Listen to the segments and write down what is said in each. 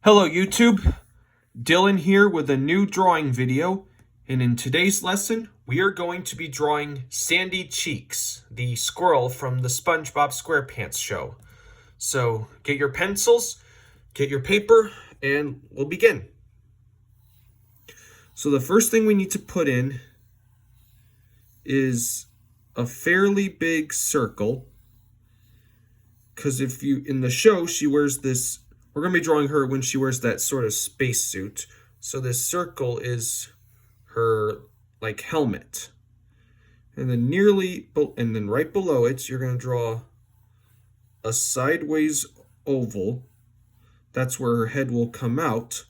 Hello YouTube, Dylan here with a new drawing video, and in today's lesson we are going to be drawing Sandy Cheeks, the squirrel from the SpongeBob SquarePants show. So get your pencils, get your paper, and we'll begin. So the first thing we need to put in is a fairly big circle, because in the show she wears this. We're going to be drawing her when she wears that sort of spacesuit. So this circle is her helmet. And then right below it, you're going to draw a sideways oval. That's where her head will come out.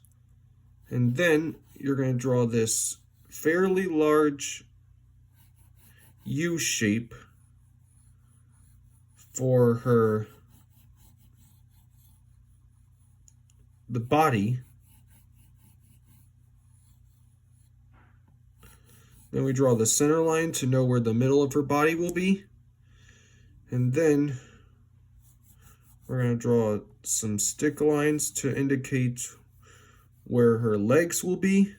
And then you're going to draw this fairly large U shape for the body. Then we draw the center line to know where the middle of her body will be. And then we're going to draw some stick lines to indicate where her legs will be.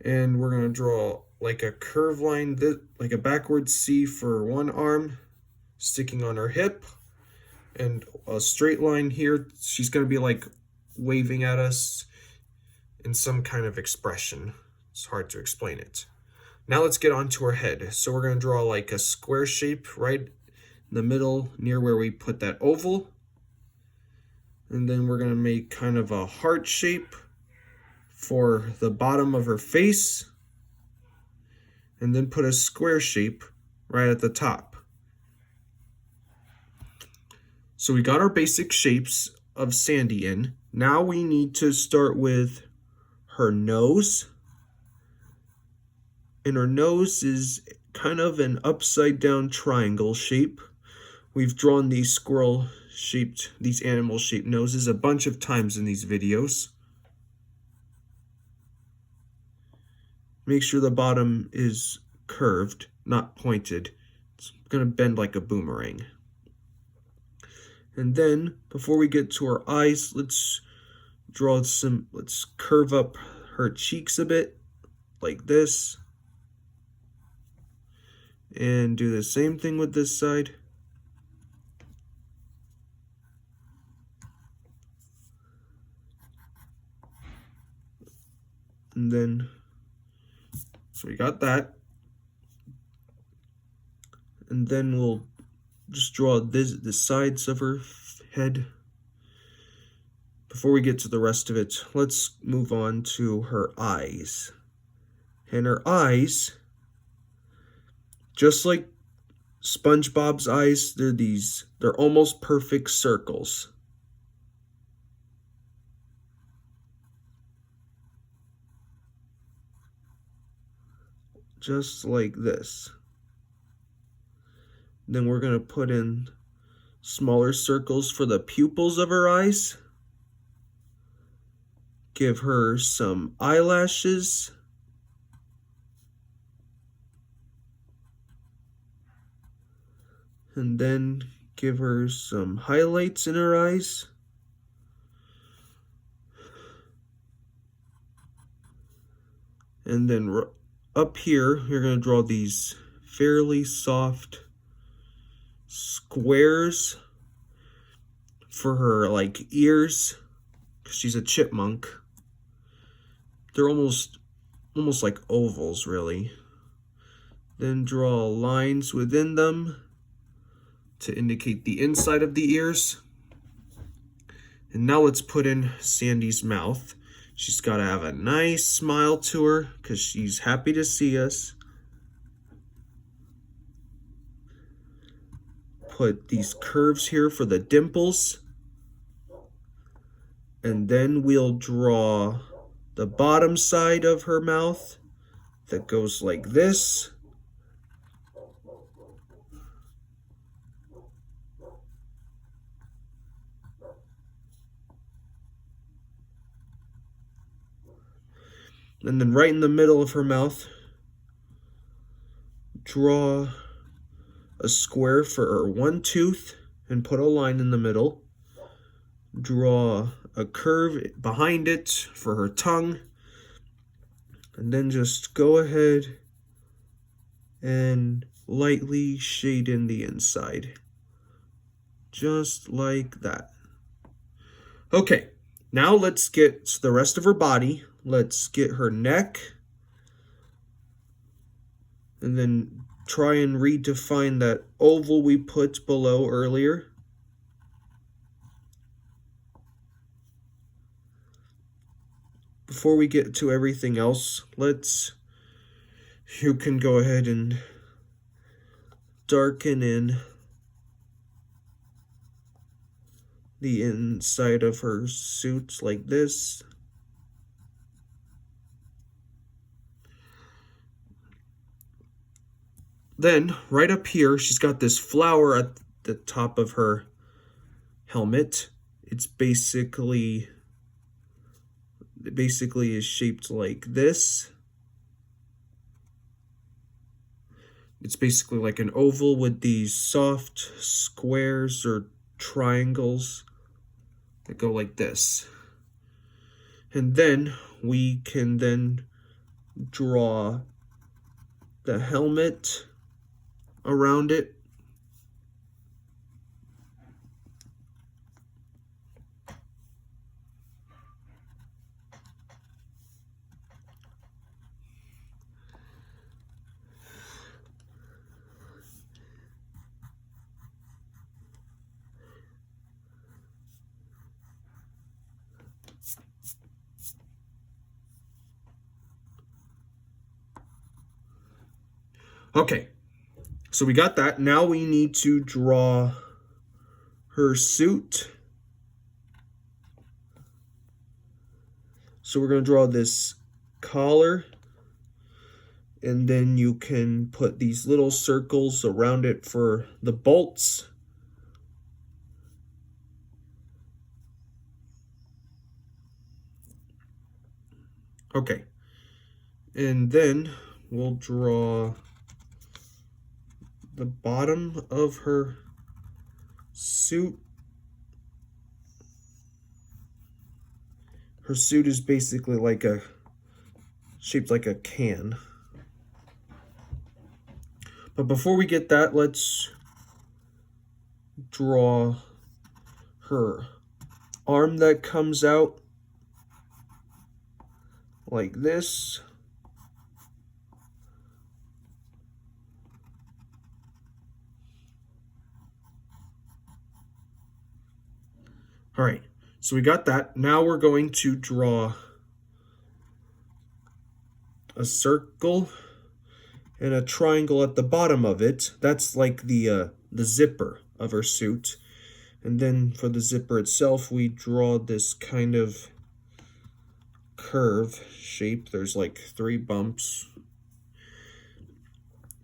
And we're going to draw like a curved line, like a backwards C for one arm sticking on her hip. And a straight line here. She's going to be like waving at us in some kind of expression. It's hard to explain it. Now let's get on to her head. So we're going to draw like a square shape right in the middle near where we put that oval. And then we're going to make kind of a heart shape for the bottom of her face. And then put a square shape right at the top. So we got our basic shapes of Sandy in. Now we need to start with her nose. And her nose is kind of an upside down triangle shape. We've drawn these animal shaped noses a bunch of times in these videos. Make sure the bottom is curved, not pointed. It's going to bend like a boomerang. And then, before we get to her eyes, let's curve up her cheeks a bit, like this. And do the same thing with this side. And then, so we got that. And then we'll just draw the sides of her head. Before we get to the rest of it, let's move on to her eyes. And her eyes, just like SpongeBob's eyes, they're almost perfect circles. Just like this. Then we're going to put in smaller circles for the pupils of her eyes. Give her some eyelashes. And then give her some highlights in her eyes. And then up here, you're going to draw these fairly soft squares for her ears, because she's a chipmunk. They're almost like ovals, really. Then draw lines within them to indicate the inside of the ears. And now let's put in Sandy's mouth. She's got to have a nice smile to her because she's happy to see us. Put these curves here for the dimples. And then we'll draw the bottom side of her mouth that goes like this. And then right in the middle of her mouth, draw a square for her one tooth and put a line in the middle. draw a curve behind it for her tongue, and then just go ahead and lightly shade in the inside, just like that. Okay, now let's get the rest of her body. Let's get her neck, and then try and redefine that oval we put below earlier. Before we get to everything else, you can go ahead and darken in the inside of her suit like this. Then, right up here, she's got this flower at the top of her helmet. It basically is shaped like this. It's basically like an oval with these soft squares or triangles that go like this. And then we can then draw the helmet around it. Okay, so we got that. Now we need to draw her suit. So we're going to draw this collar, and then you can put these little circles around it for the bolts. Okay, and then we'll draw the bottom of her suit. Her suit is basically shaped like a can. But before we get that, let's draw her arm that comes out like this. All right, so we got that. Now we're going to draw a circle and a triangle at the bottom of it. That's like the zipper of her suit. And then for the zipper itself, we draw this kind of curve shape. There's like 3 bumps.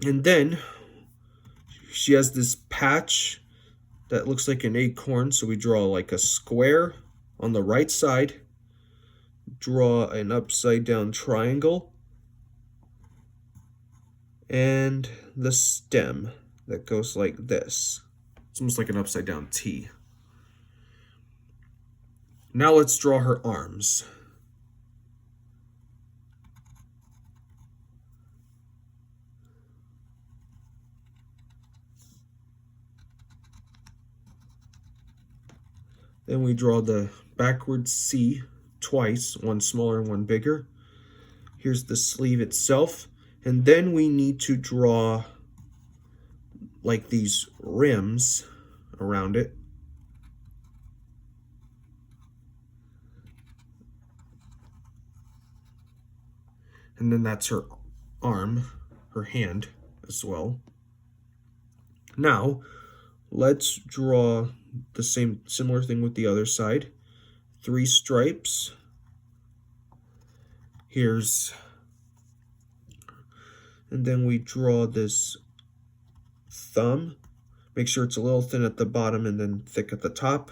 And then she has this patch that looks like an acorn, so we draw like a square on the right side, draw an upside down triangle, and the stem that goes like this. It's almost like an upside down T. Now let's draw her arms. Then we draw the backwards C twice, one smaller and one bigger. Here's the sleeve itself. And then we need to draw like these rims around it. And then that's her arm, her hand as well. Now, let's draw the similar thing with the other side. 3 stripes. And then we draw this thumb. Make sure it's a little thin at the bottom and then thick at the top.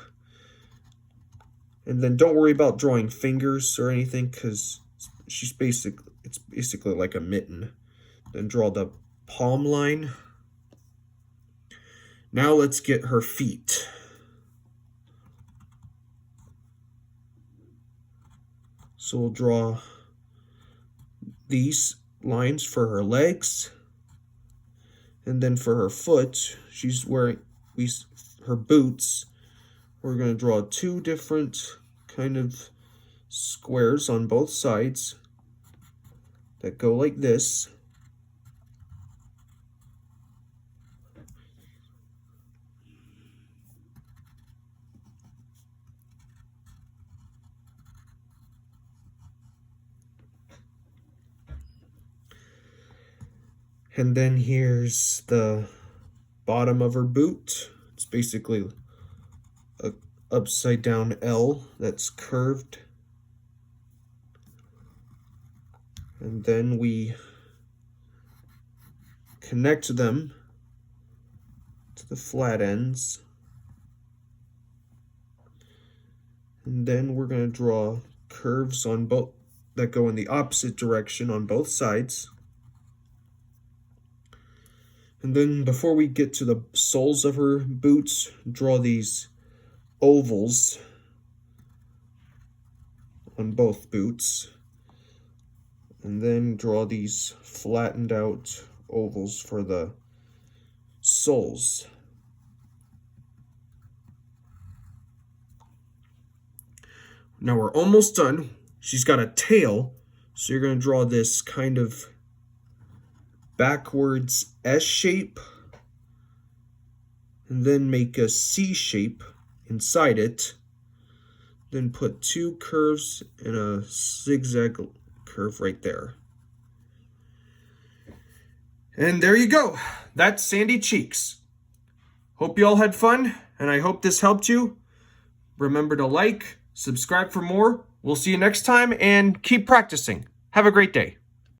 And then don't worry about drawing fingers or anything, because it's basically like a mitten. Then draw the palm line. Now let's get her feet. So we'll draw these lines for her legs. And then for her foot, she's wearing her boots. We're going to draw two different kind of squares on both sides that go like this. And then here's the bottom of her boot. It's basically a upside down L that's curved. And then we connect them to the flat ends. And then we're going to draw curves on both that go in the opposite direction on both sides. And then before we get to the soles of her boots, draw these ovals on both boots. And then draw these flattened out ovals for the soles. Now we're almost done. She's got a tail, so you're going to draw this kind of backwards S shape, and then make a C shape inside it. Then put two curves and a zigzag curve right there. And there you go. That's Sandy Cheeks. Hope you all had fun, and I hope this helped you. Remember to like, subscribe for more. We'll see you next time, and keep practicing. Have a great day.